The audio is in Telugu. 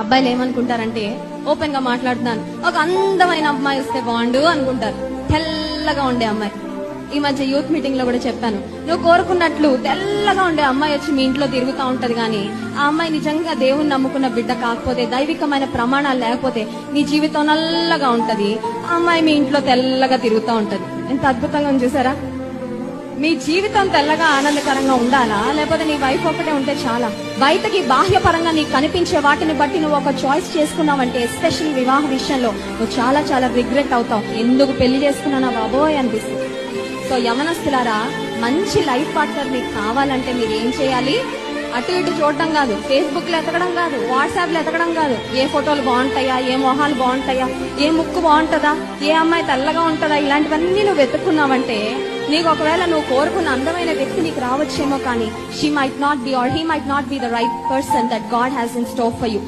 అబ్బాయిలు ఏమనుకుంటారంటే, ఓపెన్ గా మాట్లాడుతున్నాను, ఒక అందమైన అమ్మాయి వస్తే బాగుండు అనుకుంటారు. తెల్లగా ఉండే అమ్మాయి. ఈ మధ్య యూత్ మీటింగ్ లో కూడా చెప్పాను, నువ్వు కోరుకున్నట్లు తెల్లగా ఉండే అమ్మాయి వచ్చి మీ ఇంట్లో తిరుగుతూ ఉంటది, కానీ ఆ అమ్మాయి నిజంగా దేవుణ్ణి నమ్ముకున్న బిడ్డ కాకపోతే, దైవికమైన ప్రమాణాలు లేకపోతే నీ జీవితం నల్లగా ఉంటది. ఆ అమ్మాయి మీ ఇంట్లో తెల్లగా తిరుగుతూ ఉంటది. ఎంత అద్భుతంగా ఉంది చూసారా? మీ జీవితం తెల్లగా ఆనందకరంగా ఉండాలా, లేకపోతే నీ వైఫ్ ఒకటే ఉంటే చాలా? బయటకి బాహ్యపరంగా నీకు కనిపించే వాటిని బట్టి నువ్వు ఒక చాయిస్ చేసుకున్నావంటే, ఎస్పెషల్లీ వివాహ విషయంలో నువ్వు చాలా చాలా రిగ్రెట్ అవుతావు. ఎందుకు పెళ్లి చేసుకున్నానా బాబోయ్ అనిపిస్తుంది. సో యమనస్తులారా, మంచి లైఫ్ పార్ట్నర్ మీకు కావాలంటే మీరు ఏం చేయాలి? అటు ఇటు చూడటం కాదు, ఫేస్బుక్ లో ఎతకడం కాదు, వాట్సాప్ లో ఎతకడం కాదు, ఏ ఫోటోలు బాగుంటాయా, ఏ మొహాలు బాగుంటాయా, ఏ ముక్కు బాగుంటుందా, ఏ అమ్మాయి తెల్లగా ఉంటుందా, ఇలాంటివన్నీ నువ్వు వెతుక్కున్నావంటే నీకు ఒకవేళ నువ్వు కోరుకున్న అందమైన వ్యక్తి నీకు రావచ్చేమో, కానీ she might not be or he might not be the right person that God has in store for you.